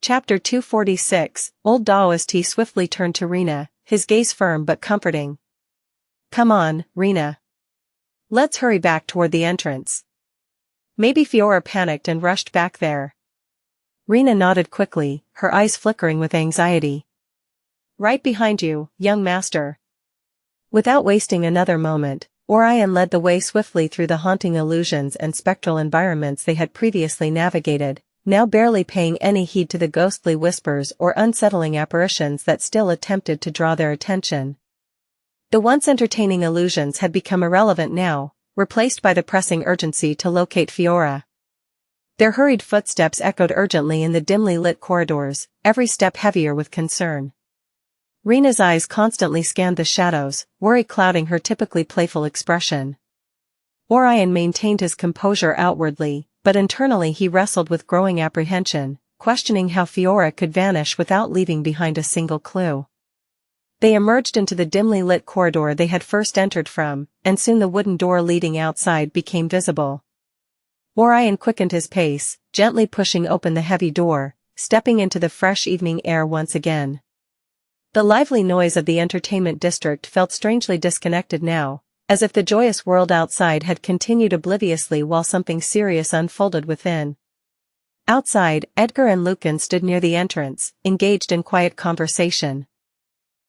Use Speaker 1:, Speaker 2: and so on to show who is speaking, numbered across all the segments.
Speaker 1: Chapter 246, Old Daoist. He swiftly turned to Rena, his gaze firm but comforting. Come on, Rena. Let's hurry back toward the entrance. Maybe Fiora panicked and rushed back there. Rena nodded quickly, her eyes flickering with anxiety. Right behind you, young master. Without wasting another moment, Orion led the way swiftly through the haunting illusions and spectral environments they had previously navigated, now barely paying any heed to the ghostly whispers or unsettling apparitions that still attempted to draw their attention. The once entertaining illusions had become irrelevant now, replaced by the pressing urgency to locate Fiora. Their hurried footsteps echoed urgently in the dimly lit corridors, every step heavier with concern. Rena's eyes constantly scanned the shadows, worry clouding her typically playful expression. Orion maintained his composure outwardly, but internally he wrestled with growing apprehension, questioning how Fiora could vanish without leaving behind a single clue. They emerged into the dimly lit corridor they had first entered from, and soon the wooden door leading outside became visible. Orion quickened his pace, gently pushing open the heavy door, stepping into the fresh evening air once again. The lively noise of the entertainment district felt strangely disconnected now, as if the joyous world outside had continued obliviously while something serious unfolded within. Outside, Edgar and Lucan stood near the entrance, engaged in quiet conversation.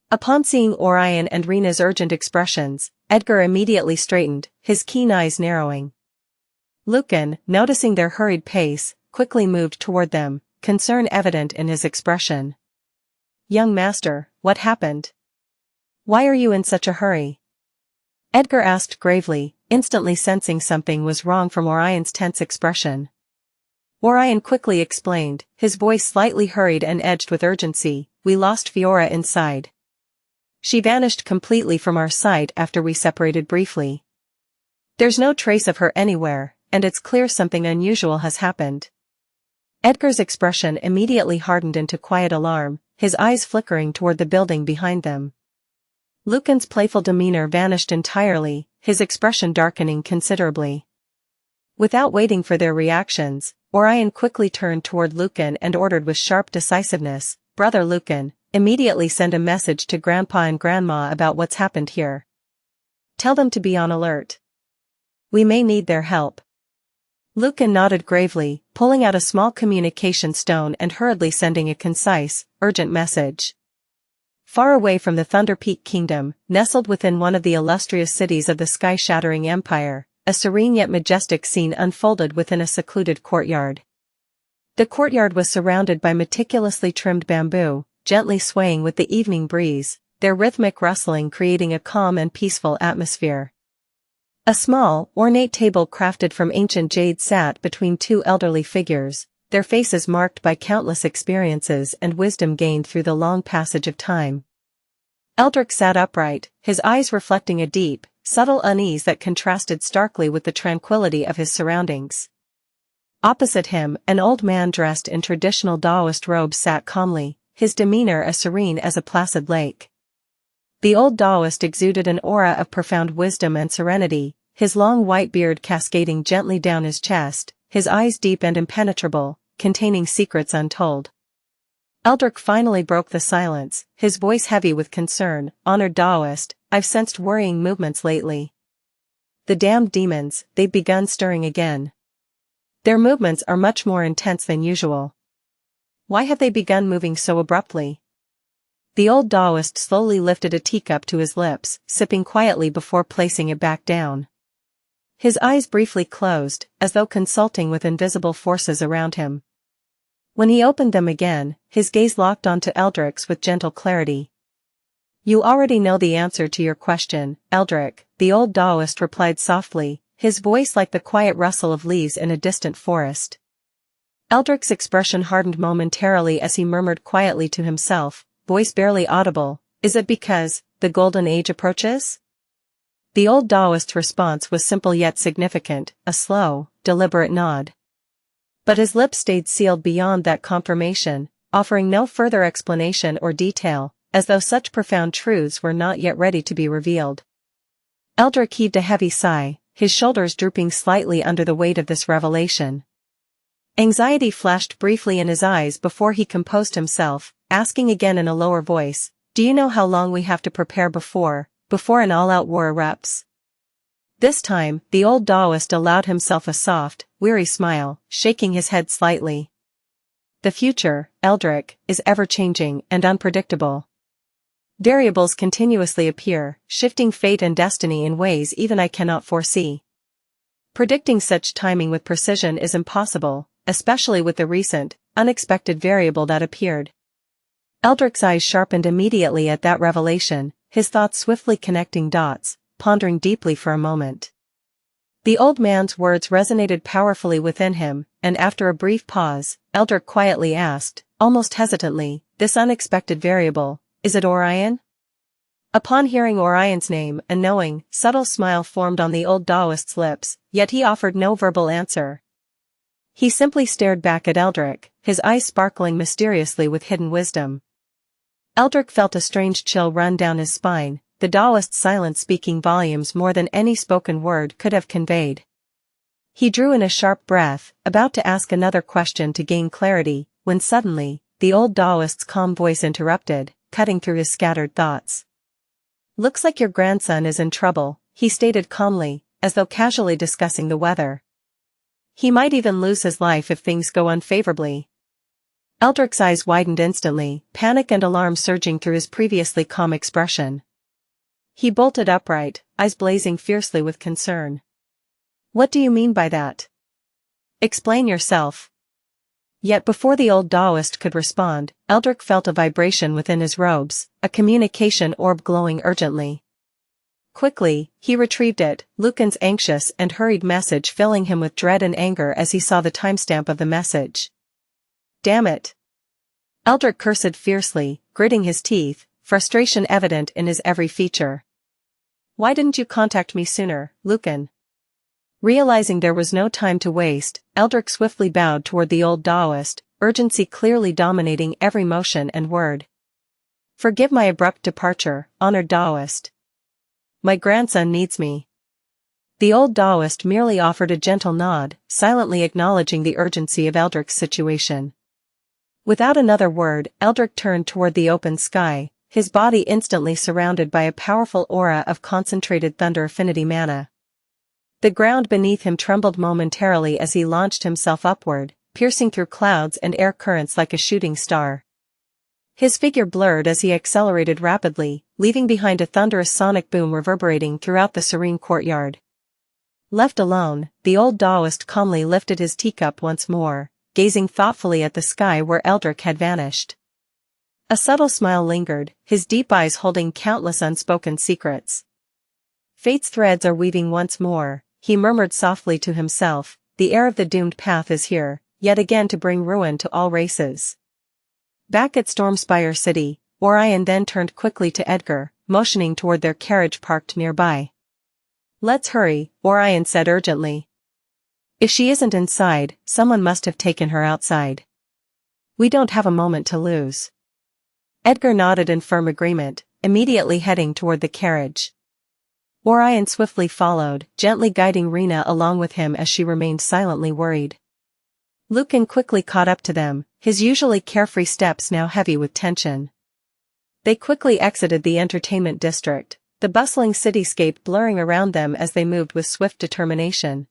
Speaker 1: Upon seeing Orion and Rena's urgent expressions, Edgar immediately straightened, his keen eyes narrowing. Lucan, noticing their hurried pace, quickly moved toward them, concern evident in his expression. Young master, what happened? Why are you in such a hurry? Edgar asked gravely, instantly sensing something was wrong from Orion's tense expression. Orion quickly explained, his voice slightly hurried and edged with urgency. We lost Fiora inside. She vanished completely from our sight after we separated briefly. There's no trace of her anywhere, and it's clear something unusual has happened. Edgar's expression immediately hardened into quiet alarm, his eyes flickering toward the building behind them. Lucan's playful demeanor vanished entirely, his expression darkening considerably. Without waiting for their reactions, Orion quickly turned toward Lucan and ordered with sharp decisiveness, Brother Lucan, immediately send a message to Grandpa and Grandma about what's happened here. Tell them to be on alert. We may need their help. Lucan nodded gravely, pulling out a small communication stone and hurriedly sending a concise, urgent message. Far away from the Thunder Peak Kingdom, nestled within one of the illustrious cities of the sky-shattering empire, a serene yet majestic scene unfolded within a secluded courtyard. The courtyard was surrounded by meticulously trimmed bamboo, gently swaying with the evening breeze, their rhythmic rustling creating a calm and peaceful atmosphere. A small, ornate table crafted from ancient jade sat between two elderly figures, their faces marked by countless experiences and wisdom gained through the long passage of time. Eldrick sat upright, his eyes reflecting a deep, subtle unease that contrasted starkly with the tranquility of his surroundings. Opposite him, an old man dressed in traditional Daoist robes sat calmly, his demeanor as serene as a placid lake. The old Daoist exuded an aura of profound wisdom and serenity, his long white beard cascading gently down his chest, his eyes deep and impenetrable, containing secrets untold. Eldrick finally broke the silence, his voice heavy with concern. Honored Daoist, I've sensed worrying movements lately. The damned demons, they've begun stirring again. Their movements are much more intense than usual. Why have they begun moving so abruptly? The old Daoist slowly lifted a teacup to his lips, sipping quietly before placing it back down. His eyes briefly closed, as though consulting with invisible forces around him. When he opened them again, his gaze locked onto Eldrick's with gentle clarity. You already know the answer to your question, Eldrick, the old Daoist replied softly, his voice like the quiet rustle of leaves in a distant forest. Eldrick's expression hardened momentarily as he murmured quietly to himself, voice barely audible, is it because the Golden Age approaches? The old Daoist's response was simple yet significant, a slow, deliberate nod. But his lips stayed sealed beyond that confirmation, offering no further explanation or detail, as though such profound truths were not yet ready to be revealed. Eldrick heaved a heavy sigh, his shoulders drooping slightly under the weight of this revelation. Anxiety flashed briefly in his eyes before he composed himself, asking again in a lower voice, "Do you know how long we have to prepare before an all-out war erupts?" This time, the old Daoist allowed himself a soft, weary smile, shaking his head slightly. "The future, Eldrick, is ever-changing and unpredictable. Variables continuously appear, shifting fate and destiny in ways even I cannot foresee. Predicting such timing with precision is impossible, especially with the recent, unexpected variable that appeared." Eldrick's eyes sharpened immediately at that revelation, his thoughts swiftly connecting dots, pondering deeply for a moment. The old man's words resonated powerfully within him, and after a brief pause, Eldrick quietly asked, almost hesitantly, "This unexpected variable, is it Orion?" Upon hearing Orion's name, a knowing, subtle smile formed on the old Daoist's lips, yet he offered no verbal answer. He simply stared back at Eldrick, his eyes sparkling mysteriously with hidden wisdom. Eldrick felt a strange chill run down his spine, the Daoist's silence speaking volumes more than any spoken word could have conveyed. He drew in a sharp breath, about to ask another question to gain clarity, when suddenly, the old Daoist's calm voice interrupted, cutting through his scattered thoughts. "Looks like your grandson is in trouble," he stated calmly, as though casually discussing the weather. "He might even lose his life if things go unfavorably." Eldrick's eyes widened instantly, panic and alarm surging through his previously calm expression. He bolted upright, eyes blazing fiercely with concern. "What do you mean by that? Explain yourself." Yet before the old Daoist could respond, Eldrick felt a vibration within his robes, a communication orb glowing urgently. Quickly, he retrieved it, Lucan's anxious and hurried message filling him with dread and anger as he saw the timestamp of the message. "Damn it!" Eldrick cursed fiercely, gritting his teeth, frustration evident in his every feature. "Why didn't you contact me sooner, Lucan?" Realizing there was no time to waste, Eldrick swiftly bowed toward the old Daoist, urgency clearly dominating every motion and word. "Forgive my abrupt departure, honored Daoist. My grandson needs me." The old Daoist merely offered a gentle nod, silently acknowledging the urgency of Eldrick's situation. Without another word, Eldrick turned toward the open sky, his body instantly surrounded by a powerful aura of concentrated thunder affinity mana. The ground beneath him trembled momentarily as he launched himself upward, piercing through clouds and air currents like a shooting star. His figure blurred as he accelerated rapidly, leaving behind a thunderous sonic boom reverberating throughout the serene courtyard. Left alone, the old Daoist calmly lifted his teacup once more, gazing thoughtfully at the sky where Eldrick had vanished. A subtle smile lingered, his deep eyes holding countless unspoken secrets. "Fate's threads are weaving once more," he murmured softly to himself, "the heir of the doomed path is here, yet again to bring ruin to all races." Back at Stormspire City, Orion then turned quickly to Edgar, motioning toward their carriage parked nearby. "Let's hurry," Orion said urgently. "If she isn't inside, someone must have taken her outside. We don't have a moment to lose." Edgar nodded in firm agreement, immediately heading toward the carriage. Orion swiftly followed, gently guiding Rena along with him as she remained silently worried. Lucan quickly caught up to them, his usually carefree steps now heavy with tension. They quickly exited the entertainment district, the bustling cityscape blurring around them as they moved with swift determination.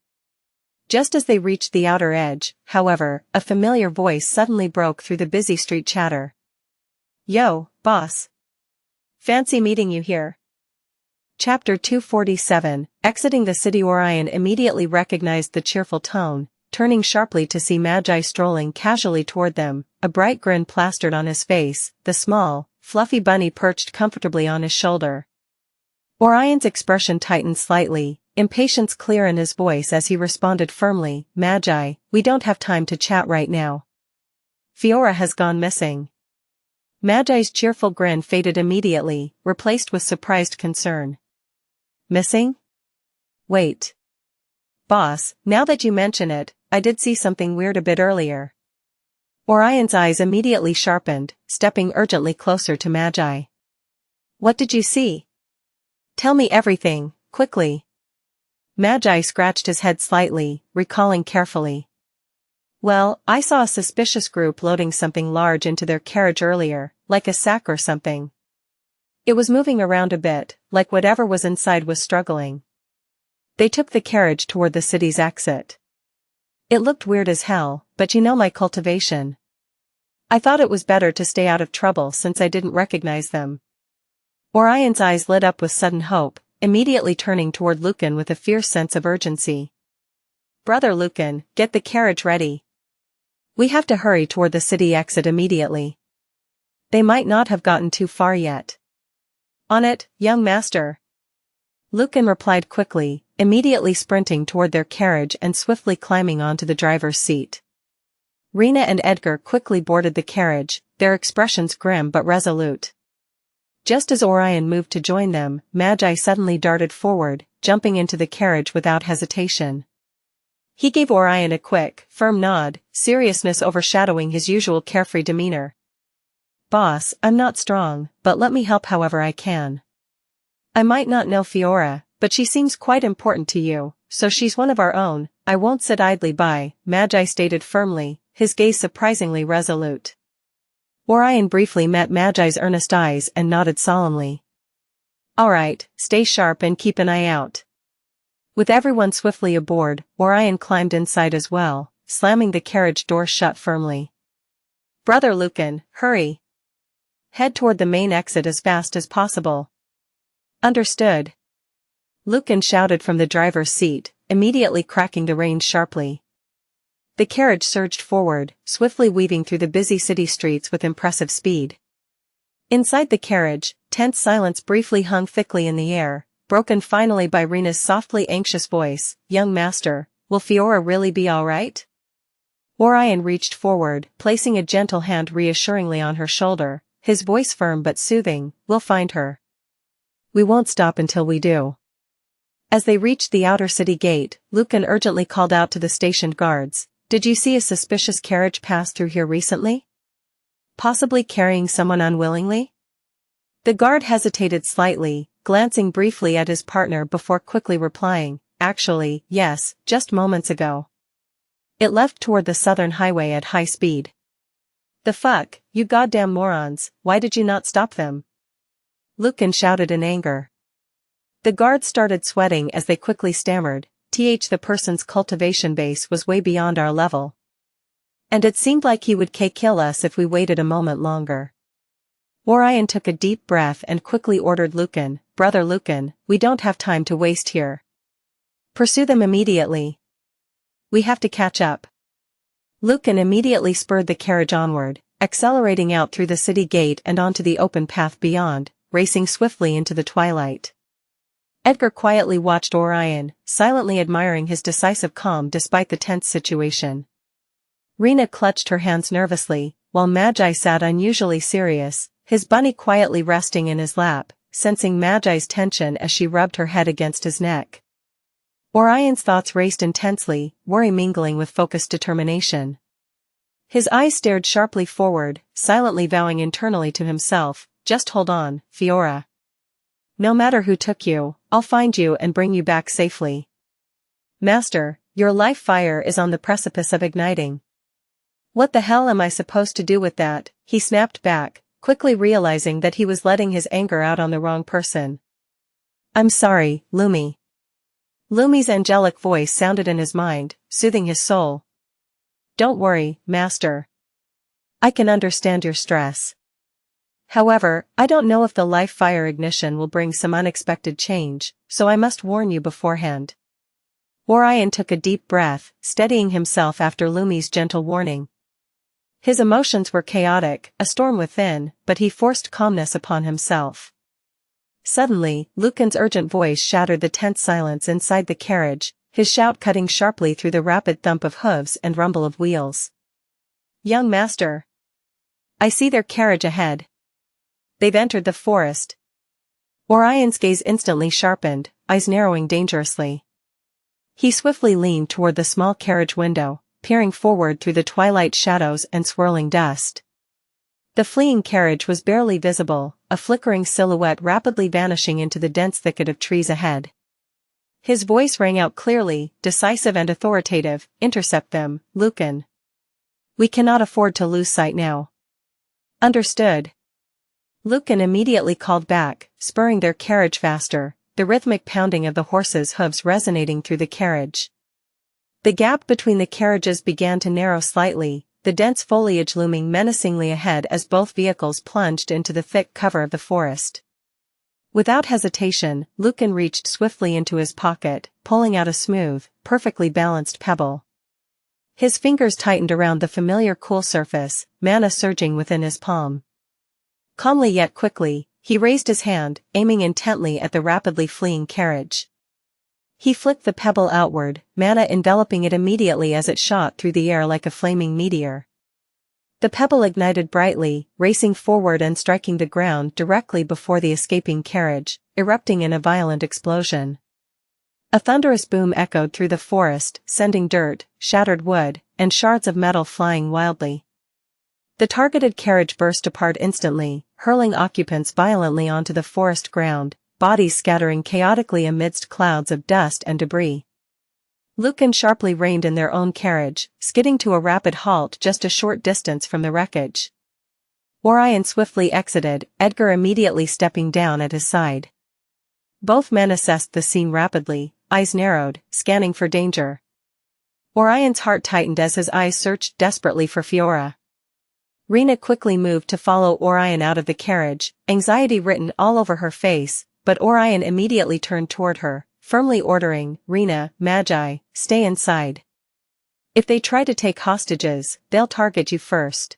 Speaker 1: Just as they reached the outer edge, however, a familiar voice suddenly broke through the busy street chatter. "Yo, boss. Fancy meeting you here." Chapter 247, Exiting the city. Orion immediately recognized the cheerful tone, turning sharply to see Magi strolling casually toward them, a bright grin plastered on his face, the small, fluffy bunny perched comfortably on his shoulder. Orion's expression tightened slightly, impatience clear in his voice as he responded firmly, "Magi, we don't have time to chat right now. Fiora has gone missing." Magi's cheerful grin faded immediately, replaced with surprised concern. "Missing? Wait. Boss, now that you mention it, I did see something weird a bit earlier." Orion's eyes immediately sharpened, stepping urgently closer to Magi. "What did you see? Tell me everything, quickly." Magi scratched his head slightly, recalling carefully. Well, I saw a suspicious group loading something large into their carriage earlier, like a sack or something. It was moving around a bit, like whatever was inside was struggling. They took the carriage toward the city's exit. It looked weird as hell, but you know my cultivation. I thought it was better to stay out of trouble since I didn't recognize them. Orion's eyes lit up with sudden hope, immediately turning toward Lucan with a fierce sense of urgency. Brother Lucan, get the carriage ready. We have to hurry toward the city exit immediately. They might not have gotten too far yet. On it, young master. Lucan replied quickly, immediately sprinting toward their carriage and swiftly climbing onto the driver's seat. Rena and Edgar quickly boarded the carriage, their expressions grim but resolute. Just as Orion moved to join them, Magi suddenly darted forward, jumping into the carriage without hesitation. He gave Orion a quick, firm nod, seriousness overshadowing his usual carefree demeanor. Boss, I'm not strong, but let me help however I can. I might not know Fiora, but she seems quite important to you, so she's one of our own. I won't sit idly by, Magi stated firmly, his gaze surprisingly resolute. Orion briefly met Magi's earnest eyes and nodded solemnly. All right, stay sharp and keep an eye out. With everyone swiftly aboard, Orion climbed inside as well, slamming the carriage door shut firmly. Brother Lucan, hurry. Head toward the main exit as fast as possible. Understood. Lucan shouted from the driver's seat, immediately cracking the reins sharply. The carriage surged forward, swiftly weaving through the busy city streets with impressive speed. Inside the carriage, tense silence briefly hung thickly in the air, broken finally by Rena's softly anxious voice. Young master, will Fiora really be all right? Orion reached forward, placing a gentle hand reassuringly on her shoulder, his voice firm but soothing. We'll find her. We won't stop until we do. As they reached the outer city gate, Lucan urgently called out to the stationed guards. Did you see a suspicious carriage pass through here recently? Possibly carrying someone unwillingly? The guard hesitated slightly, glancing briefly at his partner before quickly replying, actually, yes, just moments ago. It left toward the southern highway at high speed. The fuck, you goddamn morons, why did you not stop them? Lucan shouted in anger. The guards started sweating as they quickly stammered. The person's cultivation base was way beyond our level. And it seemed like he would kill us if we waited a moment longer. Orion took a deep breath and quickly ordered Lucan, Brother Lucan, we don't have time to waste here. Pursue them immediately. We have to catch up. Lucan immediately spurred the carriage onward, accelerating out through the city gate and onto the open path beyond, racing swiftly into the twilight. Edgar quietly watched Orion, silently admiring his decisive calm despite the tense situation. Rena clutched her hands nervously, while Magi sat unusually serious, his bunny quietly resting in his lap, sensing Magi's tension as she rubbed her head against his neck. Orion's thoughts raced intensely, worry mingling with focused determination. His eyes stared sharply forward, silently vowing internally to himself, just hold on, Fiora. No matter who took you, I'll find you and bring you back safely. Master, your life fire is on the precipice of igniting. What the hell am I supposed to do with that? He snapped back, quickly realizing that he was letting his anger out on the wrong person. I'm sorry, Lumi. Lumi's angelic voice sounded in his mind, soothing his soul. Don't worry, Master. I can understand your stress. However, I don't know if the life fire ignition will bring some unexpected change, so I must warn you beforehand. Orion took a deep breath, steadying himself after Lumi's gentle warning. His emotions were chaotic, a storm within, but he forced calmness upon himself. Suddenly, Lucan's urgent voice shattered the tense silence inside the carriage, his shout cutting sharply through the rapid thump of hooves and rumble of wheels. Young master. I see their carriage ahead. They've entered the forest. Orion's gaze instantly sharpened, eyes narrowing dangerously. He swiftly leaned toward the small carriage window, peering forward through the twilight shadows and swirling dust. The fleeing carriage was barely visible, a flickering silhouette rapidly vanishing into the dense thicket of trees ahead. His voice rang out clearly, decisive and authoritative, intercept them, Lucan. We cannot afford to lose sight now. Understood. Lucan immediately called back, spurring their carriage faster, the rhythmic pounding of the horses' hooves resonating through the carriage. The gap between the carriages began to narrow slightly, the dense foliage looming menacingly ahead as both vehicles plunged into the thick cover of the forest. Without hesitation, Lucan reached swiftly into his pocket, pulling out a smooth, perfectly balanced pebble. His fingers tightened around the familiar cool surface, mana surging within his palm. Calmly yet quickly, he raised his hand, aiming intently at the rapidly fleeing carriage. He flicked the pebble outward, mana enveloping it immediately as it shot through the air like a flaming meteor. The pebble ignited brightly, racing forward and striking the ground directly before the escaping carriage, erupting in a violent explosion. A thunderous boom echoed through the forest, sending dirt, shattered wood, and shards of metal flying wildly. The targeted carriage burst apart instantly, hurling occupants violently onto the forest ground, bodies scattering chaotically amidst clouds of dust and debris. Lucan sharply reined in their own carriage, skidding to a rapid halt just a short distance from the wreckage. Orion swiftly exited, Edgar immediately stepping down at his side. Both men assessed the scene rapidly, eyes narrowed, scanning for danger. Orion's heart tightened as his eyes searched desperately for Fiora. Rena quickly moved to follow Orion out of the carriage, anxiety written all over her face, but Orion immediately turned toward her, firmly ordering, "Rena, Magi, stay inside. If they try to take hostages, they'll target you first.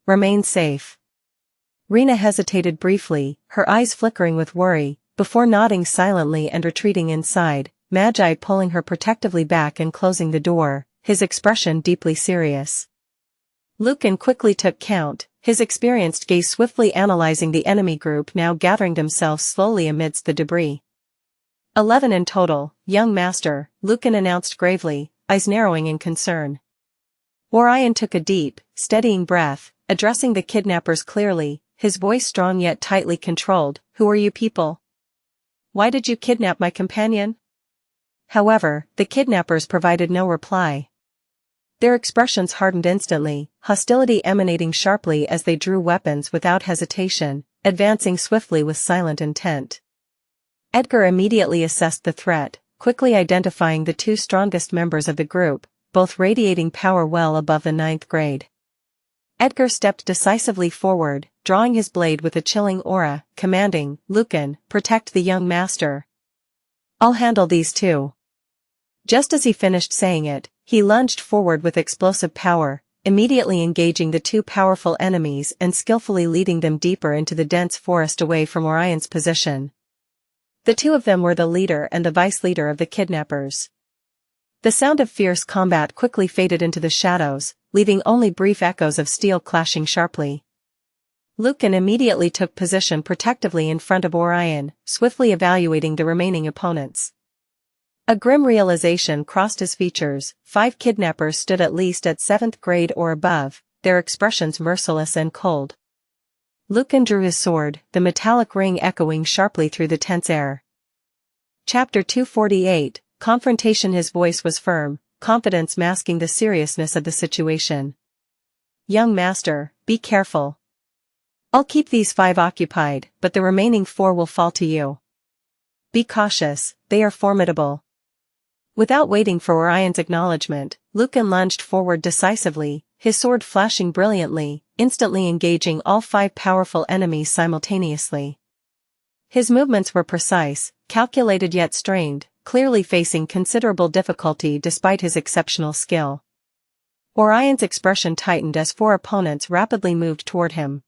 Speaker 1: Remain safe." Rena hesitated briefly, her eyes flickering with worry, before nodding silently and retreating inside, Magi pulling her protectively back and closing the door, his expression deeply serious. Lucan quickly took count, his experienced gaze swiftly analyzing the enemy group now gathering themselves slowly amidst the debris. 11 in total, young master, Lucan announced gravely, eyes narrowing in concern. Orion took a deep, steadying breath, addressing the kidnappers clearly, his voice strong yet tightly controlled. "Who are you people? Why did you kidnap my companion?" However, the kidnappers provided no reply. Their expressions hardened instantly, hostility emanating sharply as they drew weapons without hesitation, advancing swiftly with silent intent. Edgar immediately assessed the threat, quickly identifying the two strongest members of the group, both radiating power well above the 9th grade. Edgar stepped decisively forward, drawing his blade with a chilling aura, commanding, "Lucan, protect the young master. I'll handle these two." Just as he finished saying it, he lunged forward with explosive power, immediately engaging the two powerful enemies and skillfully leading them deeper into the dense forest away from Orion's position. The two of them were the leader and the vice-leader of the kidnappers. The sound of fierce combat quickly faded into the shadows, leaving only brief echoes of steel clashing sharply. Lucan immediately took position protectively in front of Orion, swiftly evaluating the remaining opponents. A grim realization crossed his features. 5 kidnappers stood at least at 7th grade or above, their expressions merciless and cold. Lucan drew his sword, the metallic ring echoing sharply through the tense air. Chapter 248, Confrontation. His voice was firm, confidence masking the seriousness of the situation. "Young master, be careful. I'll keep these 5 occupied, but the remaining 4 will fall to you. Be cautious, they are formidable." Without waiting for Orion's acknowledgement, Lucan lunged forward decisively, his sword flashing brilliantly, instantly engaging all 5 powerful enemies simultaneously. His movements were precise, calculated yet strained, clearly facing considerable difficulty despite his exceptional skill. Orion's expression tightened as 4 opponents rapidly moved toward him.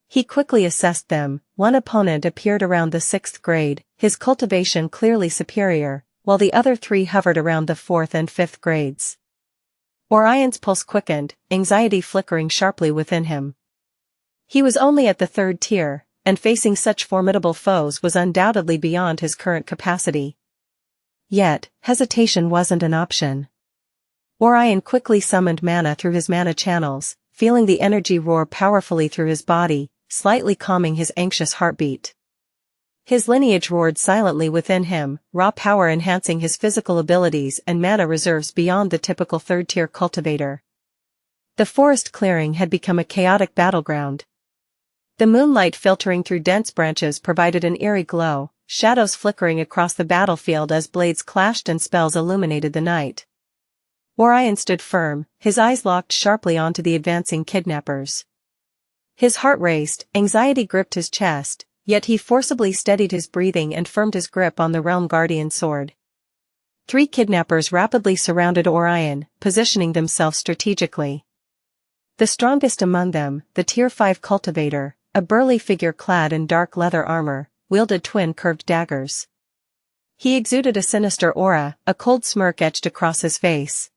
Speaker 1: He quickly assessed them. One opponent appeared around the 6th grade, his cultivation clearly superior, while the other 3 hovered around the 4th and 5th grades. Orion's pulse quickened, anxiety flickering sharply within him. He was only at the 3rd tier, and facing such formidable foes was undoubtedly beyond his current capacity. Yet, hesitation wasn't an option. Orion quickly summoned mana through his mana channels, feeling the energy roar powerfully through his body, slightly calming his anxious heartbeat. His lineage roared silently within him, raw power enhancing his physical abilities and mana reserves beyond the typical 3rd-tier cultivator. The forest clearing had become a chaotic battleground. The moonlight filtering through dense branches provided an eerie glow, shadows flickering across the battlefield as blades clashed and spells illuminated the night. Orion stood firm, his eyes locked sharply onto the advancing kidnappers. His heart raced, anxiety gripped his chest, yet he forcibly steadied his breathing and firmed his grip on the Realm Guardian sword. 3 kidnappers rapidly surrounded Orion, positioning themselves strategically. The strongest among them, the Tier 5 cultivator, a burly figure clad in dark leather armor, wielded twin curved daggers. He exuded a sinister aura, a cold smirk etched across his face.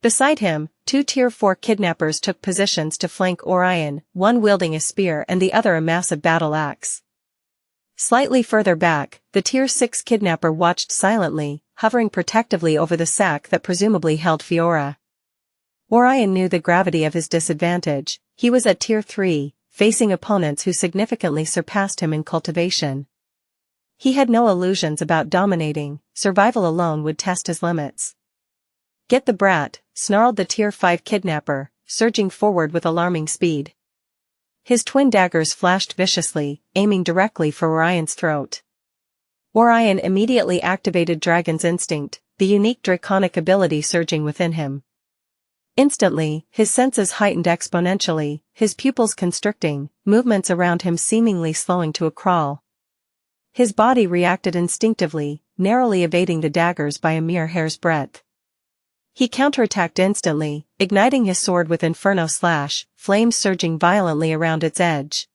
Speaker 1: Beside him, 2 Tier 4 kidnappers took positions to flank Orion, one wielding a spear and the other a massive battle axe. Slightly further back, the Tier 6 kidnapper watched silently, hovering protectively over the sack that presumably held Fiora. Orion knew the gravity of his disadvantage. He was at Tier 3, facing opponents who significantly surpassed him in cultivation. He had no illusions about dominating, survival alone would test his limits. "Get the brat," snarled the Tier 5 kidnapper, surging forward with alarming speed. His twin daggers flashed viciously, aiming directly for Orion's throat. Orion immediately activated Dragon's Instinct, the unique draconic ability surging within him. Instantly, his senses heightened exponentially, his pupils constricting, movements around him seemingly slowing to a crawl. His body reacted instinctively, narrowly evading the daggers by a mere hair's breadth. He counterattacked instantly, igniting his sword with Inferno Slash, flames surging violently around its edge.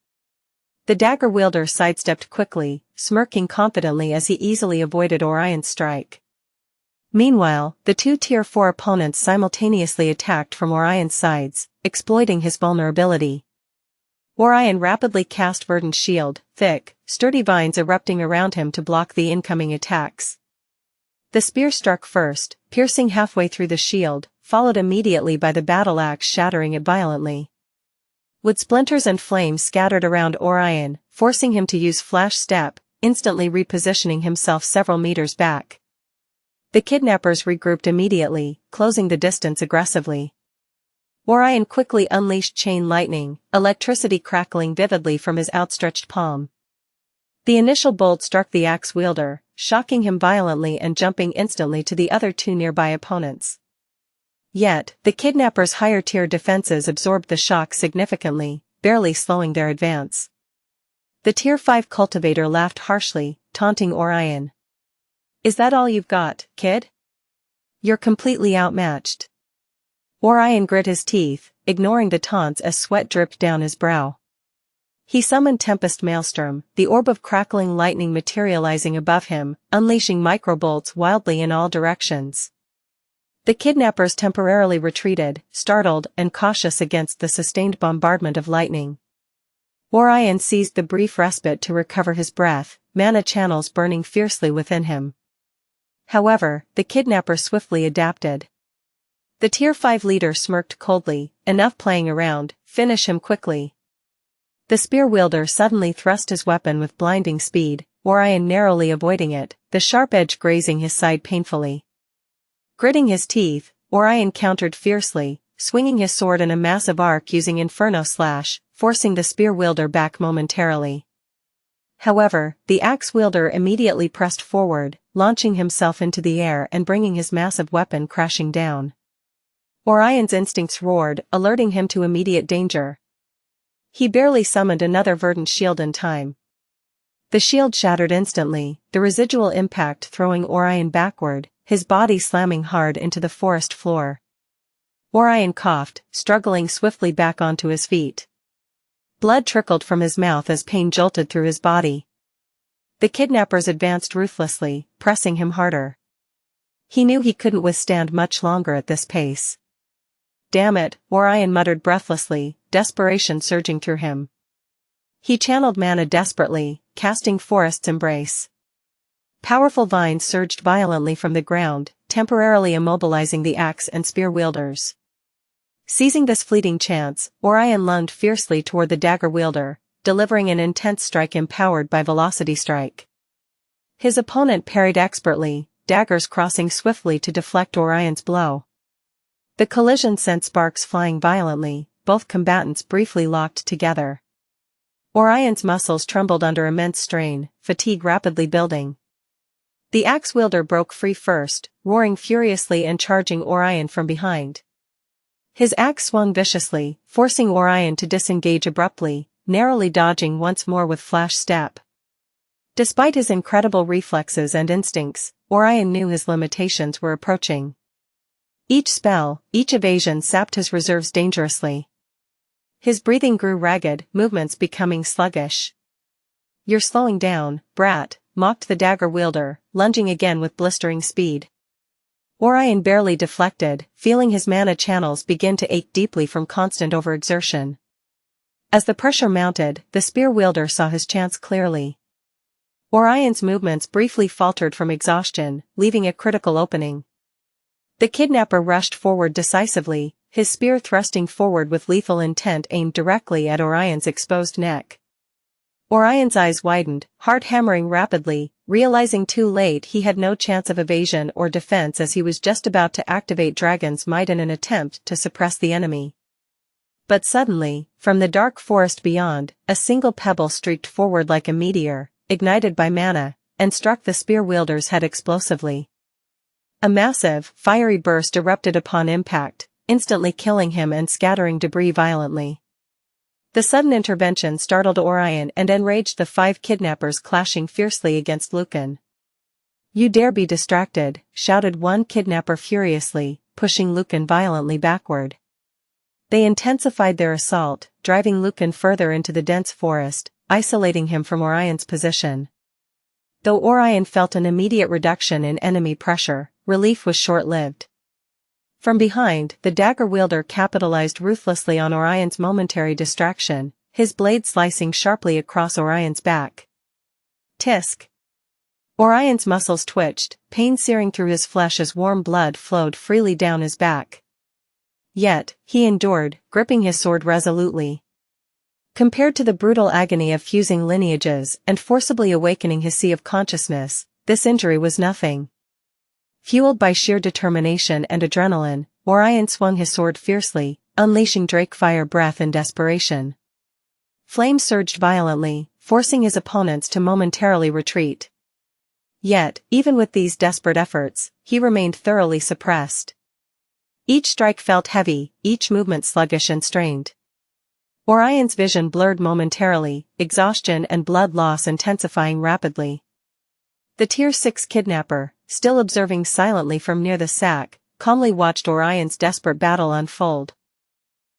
Speaker 1: The dagger wielder sidestepped quickly, smirking confidently as he easily avoided Orion's strike. Meanwhile, the 2 Tier 4 opponents simultaneously attacked from Orion's sides, exploiting his vulnerability. Orion rapidly cast Verdant's shield, thick, sturdy vines erupting around him to block the incoming attacks. The spear struck first, piercing halfway through the shield, followed immediately by the battle axe shattering it violently. Wood splinters and flames scattered around Orion, forcing him to use Flash Step, instantly repositioning himself several meters back. The kidnappers regrouped immediately, closing the distance aggressively. Orion quickly unleashed chain lightning, electricity crackling vividly from his outstretched palm. The initial bolt struck the axe wielder, shocking him violently and jumping instantly to the other 2 nearby opponents. Yet, the kidnappers' higher-tier defenses absorbed the shock significantly, barely slowing their advance. The Tier 5 cultivator laughed harshly, taunting Orion. "Is that all you've got, kid? You're completely outmatched." Orion grit his teeth, ignoring the taunts as sweat dripped down his brow. He summoned Tempest Maelstrom, the orb of crackling lightning materializing above him, unleashing microbolts wildly in all directions. The kidnappers temporarily retreated, startled and cautious against the sustained bombardment of lightning. Orion seized the brief respite to recover his breath, mana channels burning fiercely within him. However, the kidnapper swiftly adapted. The Tier 5 leader smirked coldly, "Enough playing around, finish him quickly." The spear wielder suddenly thrust his weapon with blinding speed, Orion narrowly avoiding it, the sharp edge grazing his side painfully. Gritting his teeth, Orion countered fiercely, swinging his sword in a massive arc using Inferno Slash, forcing the spear wielder back momentarily. However, the axe wielder immediately pressed forward, launching himself into the air and bringing his massive weapon crashing down. Orion's instincts roared, alerting him to immediate danger. He barely summoned another verdant shield in time. The shield shattered instantly, the residual impact throwing Orion backward, his body slamming hard into the forest floor. Orion coughed, struggling swiftly back onto his feet. Blood trickled from his mouth as pain jolted through his body. The kidnappers advanced ruthlessly, pressing him harder. He knew he couldn't withstand much longer at this pace. "Damn it," Orion muttered breathlessly, desperation surging through him. He channeled mana desperately, casting Forest's Embrace. Powerful vines surged violently from the ground, temporarily immobilizing the axe and spear wielders. Seizing this fleeting chance, Orion lunged fiercely toward the dagger wielder, delivering an intense strike empowered by Velocity Strike. His opponent parried expertly, daggers crossing swiftly to deflect Orion's blow. The collision sent sparks flying violently, both combatants briefly locked together. Orion's muscles trembled under immense strain, fatigue rapidly building. The axe wielder broke free first, roaring furiously and charging Orion from behind. His axe swung viciously, forcing Orion to disengage abruptly, narrowly dodging once more with flash step. Despite his incredible reflexes and instincts, Orion knew his limitations were approaching. Each spell, each evasion sapped his reserves dangerously. His breathing grew ragged, movements becoming sluggish. "You're slowing down, brat," mocked the dagger wielder, lunging again with blistering speed. Orion barely deflected, feeling his mana channels begin to ache deeply from constant overexertion. As the pressure mounted, the spear wielder saw his chance clearly. Orion's movements briefly faltered from exhaustion, leaving a critical opening. The kidnapper rushed forward decisively, his spear thrusting forward with lethal intent aimed directly at Orion's exposed neck. Orion's eyes widened, heart hammering rapidly, realizing too late he had no chance of evasion or defense as he was just about to activate Dragon's Might in an attempt to suppress the enemy. But suddenly, from the dark forest beyond, a single pebble streaked forward like a meteor, ignited by mana, and struck the spear wielder's head explosively. A massive, fiery burst erupted upon impact, instantly killing him and scattering debris violently. The sudden intervention startled Orion and enraged the 5 kidnappers clashing fiercely against Lucan. "You dare be distracted," shouted one kidnapper furiously, pushing Lucan violently backward. They intensified their assault, driving Lucan further into the dense forest, isolating him from Orion's position. Though Orion felt an immediate reduction in enemy pressure, relief was short-lived. From behind, the dagger wielder capitalized ruthlessly on Orion's momentary distraction, his blade slicing sharply across Orion's back. Tisk! Orion's muscles twitched, pain searing through his flesh as warm blood flowed freely down his back. Yet, he endured, gripping his sword resolutely. Compared to the brutal agony of fusing lineages and forcibly awakening his sea of consciousness, this injury was nothing. Fueled by sheer determination and adrenaline, Orion swung his sword fiercely, unleashing Drakefire breath in desperation. Flames surged violently, forcing his opponents to momentarily retreat. Yet, even with these desperate efforts, he remained thoroughly suppressed. Each strike felt heavy, each movement sluggish and strained. Orion's vision blurred momentarily, exhaustion and blood loss intensifying rapidly. The Tier 6 kidnapper, still observing silently from near the sack, calmly watched Orion's desperate battle unfold.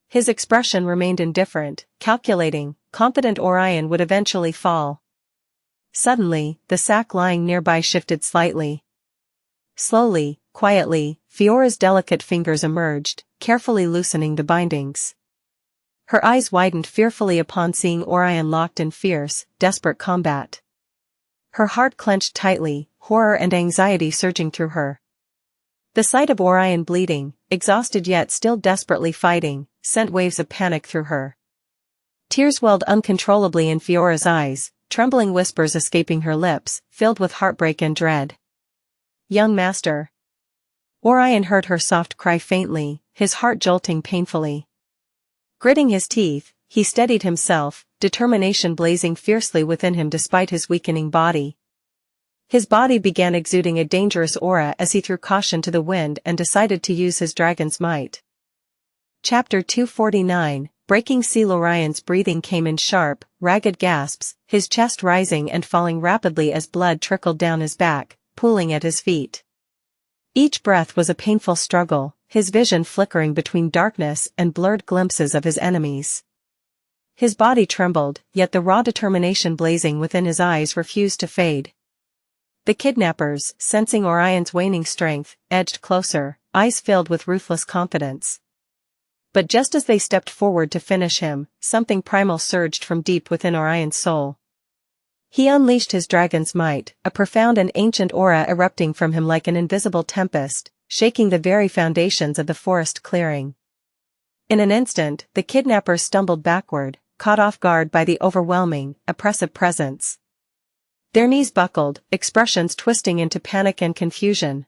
Speaker 1: His expression remained indifferent, calculating, confident Orion would eventually fall. Suddenly, the sack lying nearby shifted slightly. Slowly, quietly, Fiora's delicate fingers emerged, carefully loosening the bindings. Her eyes widened fearfully upon seeing Orion locked in fierce, desperate combat. Her heart clenched tightly, horror and anxiety surging through her. The sight of Orion bleeding, exhausted yet still desperately fighting, sent waves of panic through her. Tears welled uncontrollably in Fiora's eyes, trembling whispers escaping her lips, filled with heartbreak and dread. "Young master." Orion heard her soft cry faintly, his heart jolting painfully. Gritting his teeth, he steadied himself, determination blazing fiercely within him despite his weakening body. His body began exuding a dangerous aura as he threw caution to the wind and decided to use his dragon's might. Chapter 249, Breaking Seal. Orion's breathing came in sharp, ragged gasps, his chest rising and falling rapidly as blood trickled down his back, pooling at his feet. Each breath was a painful struggle, his vision flickering between darkness and blurred glimpses of his enemies. His body trembled, yet the raw determination blazing within his eyes refused to fade. The kidnappers, sensing Orion's waning strength, edged closer, eyes filled with ruthless confidence. But just as they stepped forward to finish him, something primal surged from deep within Orion's soul. He unleashed his dragon's might, a profound and ancient aura erupting from him like an invisible tempest, shaking the very foundations of the forest clearing. In an instant, the kidnappers stumbled backward, caught off guard by the overwhelming, oppressive presence. Their knees buckled, expressions twisting into panic and confusion.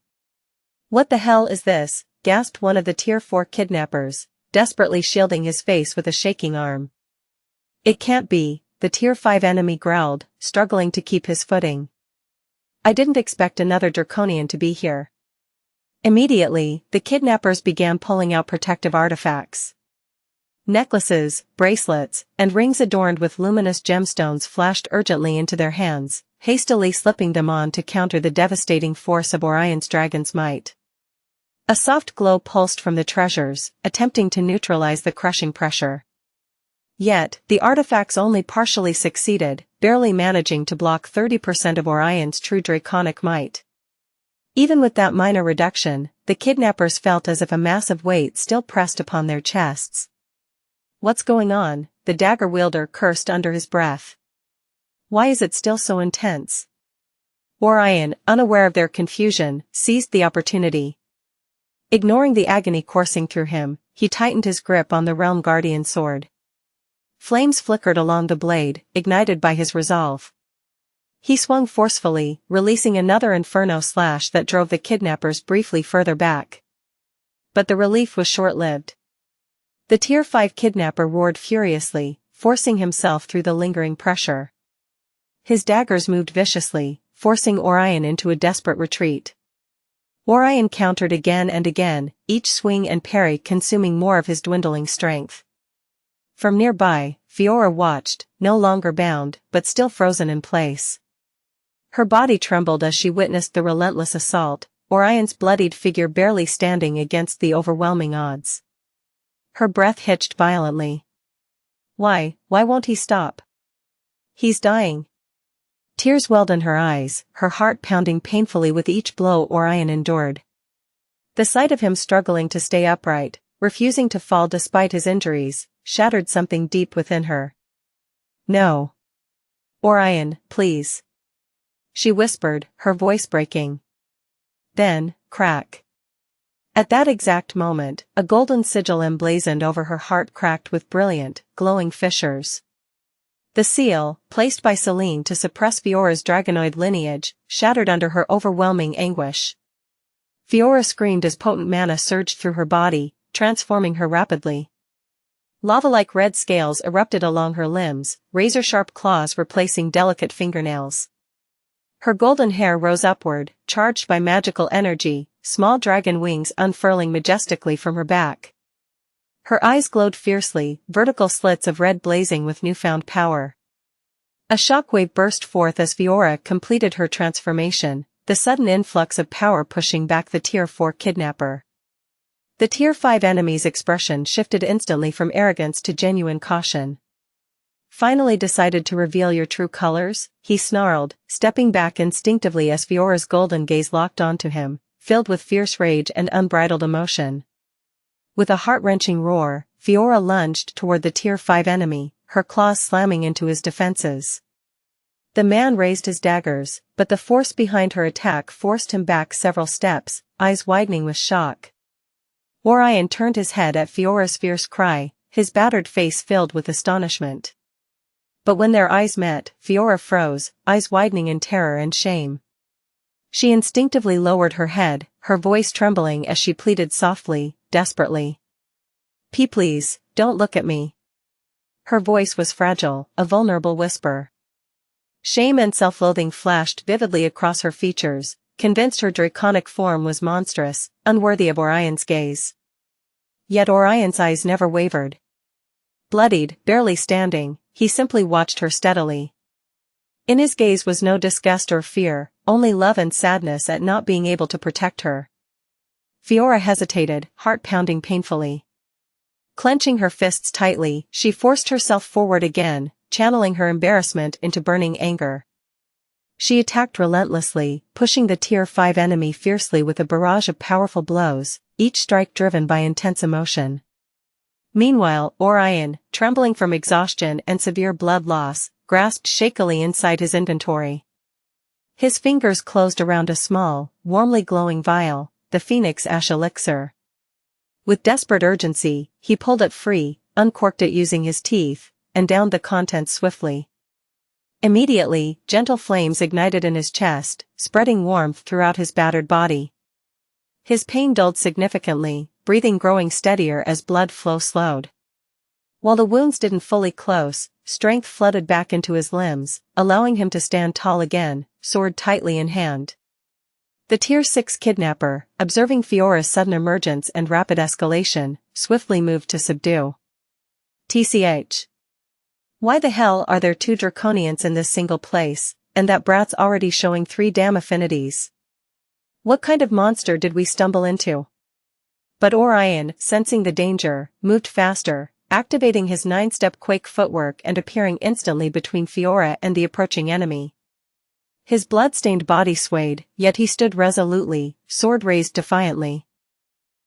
Speaker 1: "What the hell is this?" gasped one of the Tier 4 kidnappers, desperately shielding his face with a shaking arm. It can't be, the Tier 5 enemy growled, struggling to keep his footing. I didn't expect another Draconian to be here. Immediately, the kidnappers began pulling out protective artifacts. Necklaces, bracelets, and rings adorned with luminous gemstones flashed urgently into their hands, hastily slipping them on to counter the devastating force of Orion's dragon's might. A soft glow pulsed from the treasures, attempting to neutralize the crushing pressure. Yet, the artifacts only partially succeeded, barely managing to block 30% of Orion's true draconic might. Even with that minor reduction, the kidnappers felt as if a massive weight still pressed upon their chests. What's going on? The dagger wielder cursed under his breath. Why is it still so intense? Orion, unaware of their confusion, seized the opportunity. Ignoring the agony coursing through him, he tightened his grip on the Realm Guardian sword. Flames flickered along the blade, ignited by his resolve. He swung forcefully, releasing another inferno slash that drove the kidnappers briefly further back. But the relief was short-lived. The Tier 5 kidnapper roared furiously, forcing himself through the lingering pressure. His daggers moved viciously, forcing Orion into a desperate retreat. Orion countered again and again, each swing and parry consuming more of his dwindling strength. From nearby, Fiora watched, no longer bound, but still frozen in place. Her body trembled as she witnessed the relentless assault, Orion's bloodied figure barely standing against the overwhelming odds. Her breath hitched violently. Why won't he stop? He's dying. Tears welled in her eyes, her heart pounding painfully with each blow Orion endured. The sight of him struggling to stay upright, refusing to fall despite his injuries, shattered something deep within her. No. Orion, please. She whispered, her voice breaking. Then, crack. At that exact moment, a golden sigil emblazoned over her heart cracked with brilliant, glowing fissures. The seal, placed by Selene to suppress Fiora's dragonoid lineage, shattered under her overwhelming anguish. Fiora screamed as potent mana surged through her body, transforming her rapidly. Lava-like red scales erupted along her limbs, razor-sharp claws replacing delicate fingernails. Her golden hair rose upward, charged by magical energy, small dragon wings unfurling majestically from her back. Her eyes glowed fiercely, vertical slits of red blazing with newfound power. A shockwave burst forth as Fiora completed her transformation, the sudden influx of power pushing back the Tier 4 kidnapper. The Tier 5 enemy's expression shifted instantly from arrogance to genuine caution. Finally decided to reveal your true colors? He snarled, stepping back instinctively as Fiora's golden gaze locked onto him, filled with fierce rage and unbridled emotion. With a heart-wrenching roar, Fiora lunged toward the Tier 5 enemy, her claws slamming into his defenses. The man raised his daggers, but the force behind her attack forced him back several steps, eyes widening with shock. Orion turned his head at Fiora's fierce cry, his battered face filled with astonishment. But when their eyes met, Fiora froze, eyes widening in terror and shame. She instinctively lowered her head, her voice trembling as she pleaded softly, desperately. Please, don't look at me. Her voice was fragile, a vulnerable whisper. Shame and self-loathing flashed vividly across her features, convinced her draconic form was monstrous, unworthy of Orion's gaze. Yet Orion's eyes never wavered. Bloodied, barely standing, he simply watched her steadily. In his gaze was no disgust or fear, only love and sadness at not being able to protect her. Fiora hesitated, heart pounding painfully. Clenching her fists tightly, she forced herself forward again, channeling her embarrassment into burning anger. She attacked relentlessly, pushing the Tier 5 enemy fiercely with a barrage of powerful blows, each strike driven by intense emotion. Meanwhile, Orion, trembling from exhaustion and severe blood loss, grasped shakily inside his inventory. His fingers closed around a small, warmly glowing vial, the Phoenix Ash Elixir. With desperate urgency, he pulled it free, uncorked it using his teeth, and downed the contents swiftly. Immediately, gentle flames ignited in his chest, spreading warmth throughout his battered body. His pain dulled significantly, breathing growing steadier as blood flow slowed. While the wounds didn't fully close, strength flooded back into his limbs, allowing him to stand tall again, sword tightly in hand. The Tier 6 kidnapper, observing Fiora's sudden emergence and rapid escalation, swiftly moved to subdue. TCH. Why the hell are there 2 draconians in this single place, and that brat's already showing 3 damn affinities? What kind of monster did we stumble into? But Orion, sensing the danger, moved faster, activating his 9-step quake footwork and appearing instantly between Fiora and the approaching enemy. His blood-stained body swayed, yet he stood resolutely, sword raised defiantly.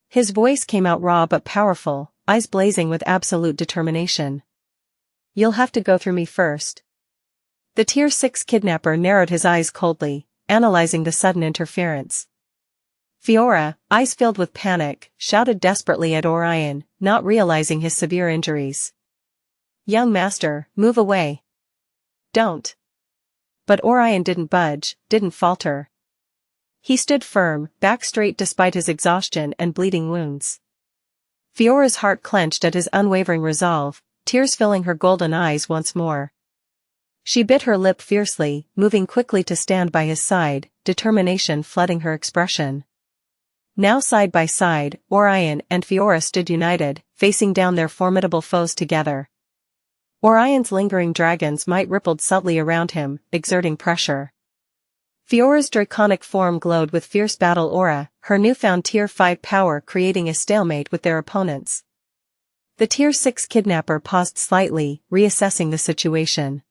Speaker 1: His voice came out raw but powerful, eyes blazing with absolute determination. You'll have to go through me first. The Tier 6 kidnapper narrowed his eyes coldly, analyzing the sudden interference. Fiora, eyes filled with panic, shouted desperately at Orion, not realizing his severe injuries. Young master, move away. Don't. But Orion didn't budge, didn't falter. He stood firm, back straight despite his exhaustion and bleeding wounds. Fiora's heart clenched at his unwavering resolve, tears filling her golden eyes once more. She bit her lip fiercely, moving quickly to stand by his side, determination flooding her expression. Now side by side, Orion and Fiora stood united, facing down their formidable foes together. Orion's lingering dragons might rippled subtly around him, exerting pressure. Fiora's draconic form glowed with fierce battle aura, her newfound Tier 5 power creating a stalemate with their opponents. The Tier 6 kidnapper paused slightly, reassessing the situation.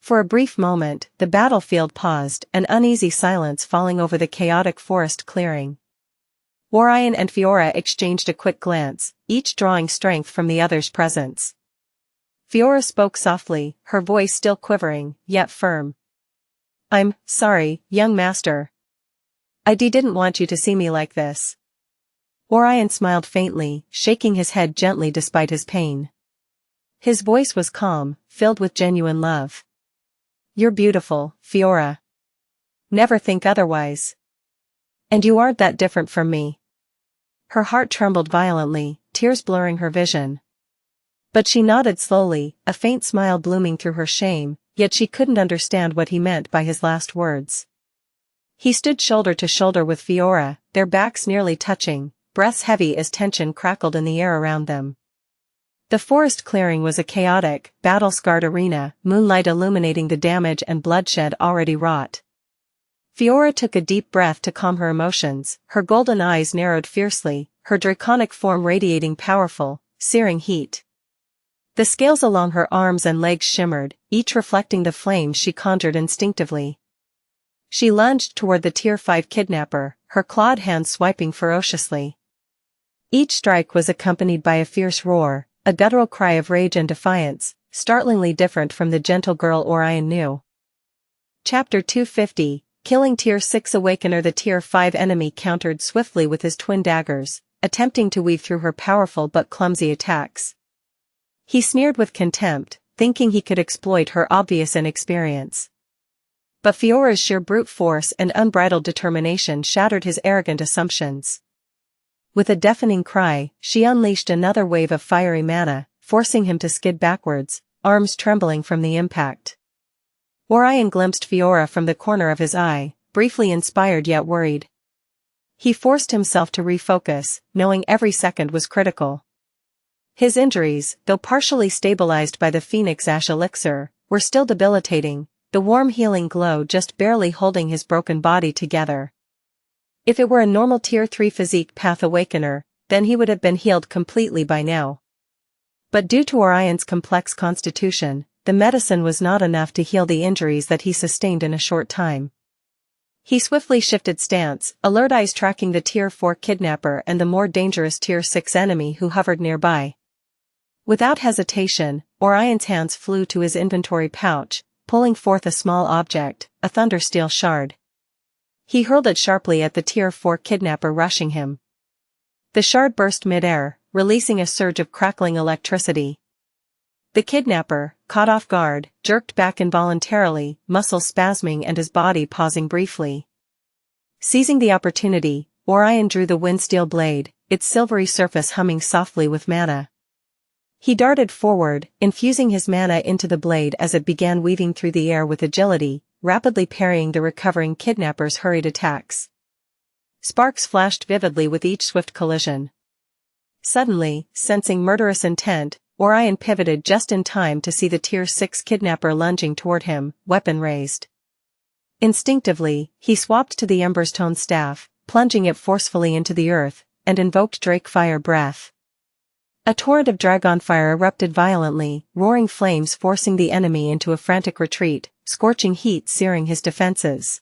Speaker 1: For a brief moment, the battlefield paused, an uneasy silence falling over the chaotic forest clearing. Orion and Fiora exchanged a quick glance, each drawing strength from the other's presence. Fiora spoke softly, her voice still quivering, yet firm. I'm sorry, young master. I didn't want you to see me like this. Orion smiled faintly, shaking his head gently despite his pain. His voice was calm, filled with genuine love. You're beautiful, Fiora. Never think otherwise. And you aren't that different from me. Her heart trembled violently, tears blurring her vision. But she nodded slowly, a faint smile blooming through her shame, yet she couldn't understand what he meant by his last words. He stood shoulder to shoulder with Fiora, their backs nearly touching, breaths heavy as tension crackled in the air around them. The forest clearing was a chaotic, battle-scarred arena, moonlight illuminating the damage and bloodshed already wrought. Fiora took a deep breath to calm her emotions, her golden eyes narrowed fiercely, her draconic form radiating powerful, searing heat. The scales along her arms and legs shimmered, each reflecting the flames she conjured instinctively. She lunged toward the Tier 5 kidnapper, her clawed hands swiping ferociously. Each strike was accompanied by a fierce roar, a guttural cry of rage and defiance, startlingly different from the gentle girl Orion knew. Chapter 250, Killing Tier 6 Awakener. The Tier 5 enemy countered swiftly with his twin daggers, attempting to weave through her powerful but clumsy attacks. He sneered with contempt, thinking he could exploit her obvious inexperience. But Fiora's sheer brute force and unbridled determination shattered his arrogant assumptions. With a deafening cry, she unleashed another wave of fiery mana, forcing him to skid backwards, arms trembling from the impact. Orion glimpsed Fiora from the corner of his eye, briefly inspired yet worried. He forced himself to refocus, knowing every second was critical. His injuries, though partially stabilized by the Phoenix Ash elixir, were still debilitating, the warm healing glow just barely holding his broken body together. If it were a normal Tier 3 physique path Awakener, then he would have been healed completely by now. But due to Orion's complex constitution, the medicine was not enough to heal the injuries that he sustained in a short time. He swiftly shifted stance, alert eyes tracking the Tier 4 kidnapper and the more dangerous Tier 6 enemy who hovered nearby. Without hesitation, Orion's hands flew to his inventory pouch, pulling forth a small object, a thundersteel shard. He hurled it sharply at the Tier 4 kidnapper rushing him. The shard burst mid-air, releasing a surge of crackling electricity. The kidnapper, caught off guard, jerked back involuntarily, muscles spasming and his body pausing briefly. Seizing the opportunity, Orion drew the wind-steel blade, its silvery surface humming softly with mana. He darted forward, infusing his mana into the blade as it began weaving through the air with agility, rapidly parrying the recovering kidnapper's hurried attacks. Sparks flashed vividly with each swift collision. Suddenly, sensing murderous intent, Orion pivoted just in time to see the Tier 6 kidnapper lunging toward him, weapon raised. Instinctively, he swapped to the Emberstone staff, plunging it forcefully into the earth, and invoked Drake Fire Breath. A torrent of dragon fire erupted violently, roaring flames forcing the enemy into a frantic retreat, scorching heat searing his defenses.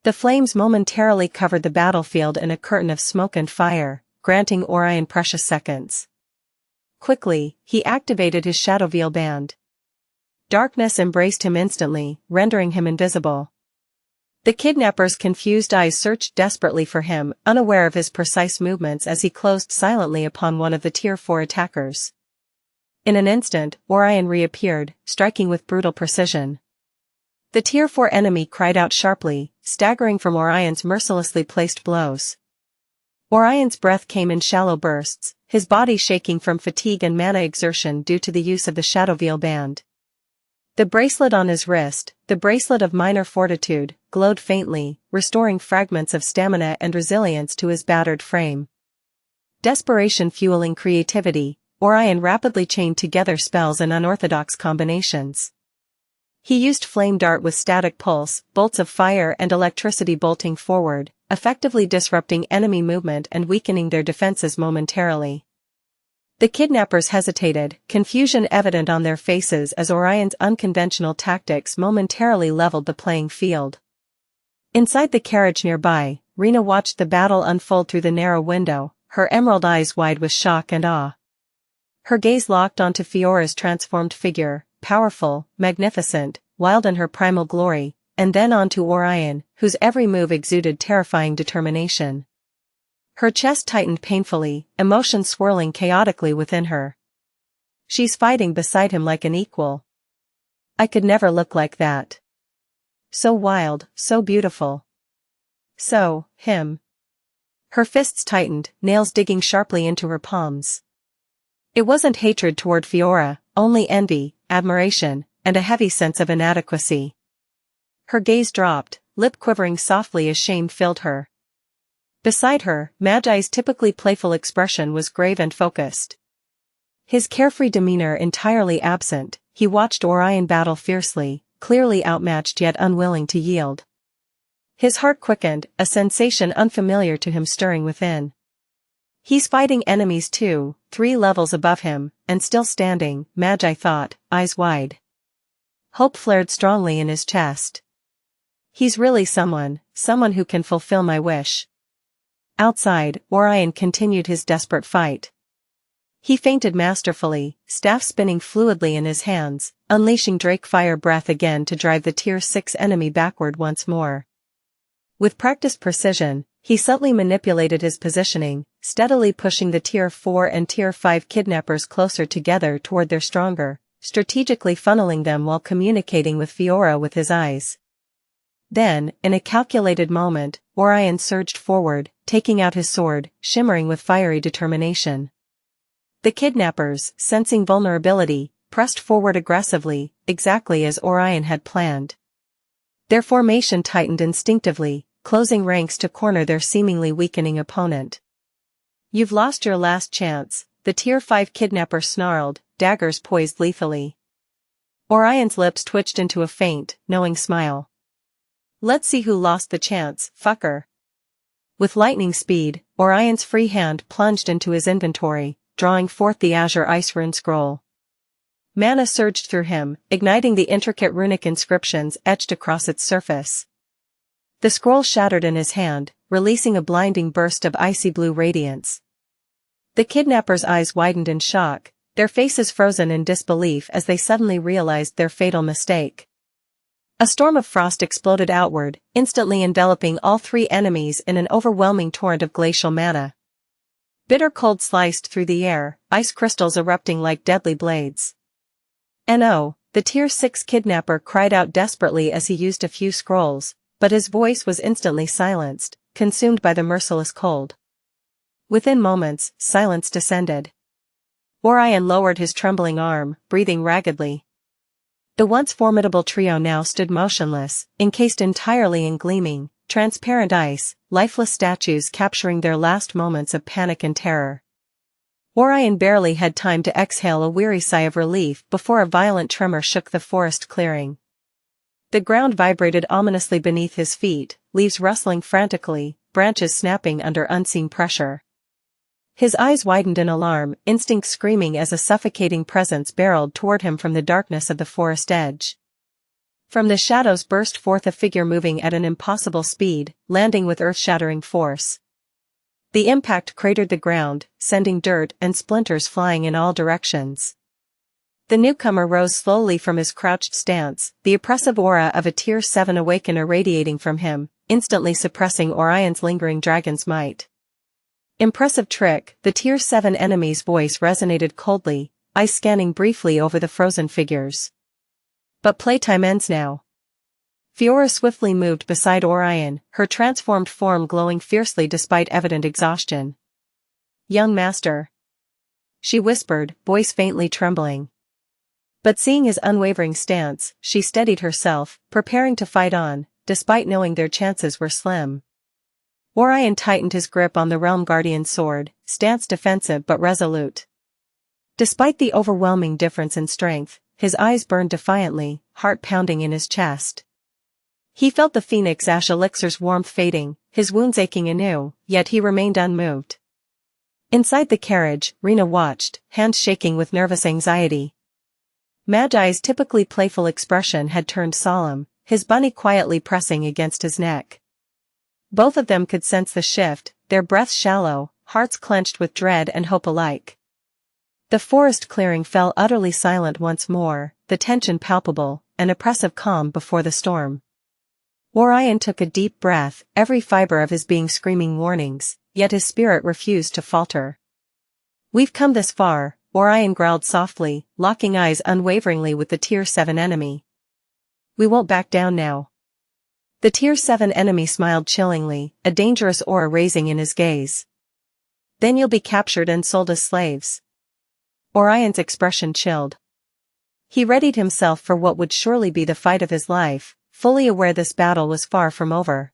Speaker 1: The flames momentarily covered the battlefield in a curtain of smoke and fire, granting Orion precious seconds. Quickly, he activated his Shadow Veil band. Darkness embraced him instantly, rendering him invisible. The kidnapper's confused eyes searched desperately for him, unaware of his precise movements as he closed silently upon one of the Tier 4 attackers. In an instant, Orion reappeared, striking with brutal precision. The Tier 4 enemy cried out sharply, staggering from Orion's mercilessly placed blows. Orion's breath came in shallow bursts, his body shaking from fatigue and mana exertion due to the use of the Shadow Veil band. The bracelet on his wrist, the bracelet of minor fortitude, glowed faintly, restoring fragments of stamina and resilience to his battered frame. Desperation fueling creativity, Orion rapidly chained together spells in unorthodox combinations. He used Flame Dart with static pulse, bolts of fire and electricity bolting forward, effectively disrupting enemy movement and weakening their defenses momentarily. The kidnappers hesitated, confusion evident on their faces as Orion's unconventional tactics momentarily leveled the playing field. Inside the carriage nearby, Rena watched the battle unfold through the narrow window, her emerald eyes wide with shock and awe. Her gaze locked onto Fiora's transformed figure, powerful, magnificent, wild in her primal glory, and then onto Orion, whose every move exuded terrifying determination. Her chest tightened painfully, emotions swirling chaotically within her. She's fighting beside him like an equal. I could never look like that. So wild, so beautiful. So, him. Her fists tightened, nails digging sharply into her palms. It wasn't hatred toward Fiora, only envy, admiration, and a heavy sense of inadequacy. Her gaze dropped, lip quivering softly as shame filled her. Beside her, Magi's typically playful expression was grave and focused. His carefree demeanor entirely absent, he watched Orion battle fiercely, clearly outmatched yet unwilling to yield. His heart quickened, a sensation unfamiliar to him stirring within. He's fighting enemies 2, 3 levels above him, and still standing, Magi thought, eyes wide. Hope flared strongly in his chest. He's really someone who can fulfill my wish. Outside, Orion continued his desperate fight. He feinted masterfully, staff spinning fluidly in his hands, unleashing Drake Fire Breath again to drive the Tier 6 enemy backward once more. With practiced precision, he subtly manipulated his positioning, steadily pushing the Tier 4 and Tier 5 kidnappers closer together toward their stronger, strategically funneling them while communicating with Fiora with his eyes. Then, in a calculated moment, Orion surged forward, taking out his sword, shimmering with fiery determination. The kidnappers, sensing vulnerability, pressed forward aggressively, exactly as Orion had planned. Their formation tightened instinctively, closing ranks to corner their seemingly weakening opponent. You've lost your last chance, the Tier 5 kidnapper snarled, daggers poised lethally. Orion's lips twitched into a faint, knowing smile. Let's see who lost the chance, fucker. With lightning speed, Orion's free hand plunged into his inventory, drawing forth the Azure Ice Rune Scroll. Mana surged through him, igniting the intricate runic inscriptions etched across its surface. The scroll shattered in his hand, releasing a blinding burst of icy blue radiance. The kidnappers' eyes widened in shock, their faces frozen in disbelief as they suddenly realized their fatal mistake. A storm of frost exploded outward, instantly enveloping all 3 enemies in an overwhelming torrent of glacial mana. Bitter cold sliced through the air, ice crystals erupting like deadly blades. No, the Tier 6 kidnapper cried out desperately as he used a few scrolls, but his voice was instantly silenced, consumed by the merciless cold. Within moments, silence descended. Orion lowered his trembling arm, breathing raggedly. The once formidable trio now stood motionless, encased entirely in gleaming, transparent ice, lifeless statues capturing their last moments of panic and terror. Orion barely had time to exhale a weary sigh of relief before a violent tremor shook the forest clearing. The ground vibrated ominously beneath his feet, leaves rustling frantically, branches snapping under unseen pressure. His eyes widened in alarm, instinct screaming as a suffocating presence barreled toward him from the darkness of the forest edge. From the shadows burst forth a figure moving at an impossible speed, landing with earth-shattering force. The impact cratered the ground, sending dirt and splinters flying in all directions. The newcomer rose slowly from his crouched stance, the oppressive aura of a Tier 7 Awakener radiating from him, instantly suppressing Orion's lingering dragon's might. Impressive trick, the Tier 7 enemy's voice resonated coldly, eyes scanning briefly over the frozen figures. But playtime ends now. Fiora swiftly moved beside Orion, her transformed form glowing fiercely despite evident exhaustion. "Young master," she whispered, voice faintly trembling. But seeing his unwavering stance, she steadied herself, preparing to fight on, despite knowing their chances were slim. Orion tightened his grip on the Realm Guardian's sword, stance defensive but resolute. Despite the overwhelming difference in strength, his eyes burned defiantly, heart pounding in his chest. He felt the Phoenix Ash elixir's warmth fading, his wounds aching anew, yet he remained unmoved. Inside the carriage, Rena watched, hands shaking with nervous anxiety. Magi's typically playful expression had turned solemn, his bunny quietly pressing against his neck. Both of them could sense the shift, their breaths shallow, hearts clenched with dread and hope alike. The forest clearing fell utterly silent once more, the tension palpable, an oppressive calm before the storm. Orion took a deep breath, every fiber of his being screaming warnings, yet his spirit refused to falter. "We've come this far," Orion growled softly, locking eyes unwaveringly with the Tier 7 enemy. "We won't back down now." The Tier 7 enemy smiled chillingly, a dangerous aura raising in his gaze. "Then you'll be captured and sold as slaves." Orion's expression chilled. He readied himself for what would surely be the fight of his life, fully aware this battle was far from over.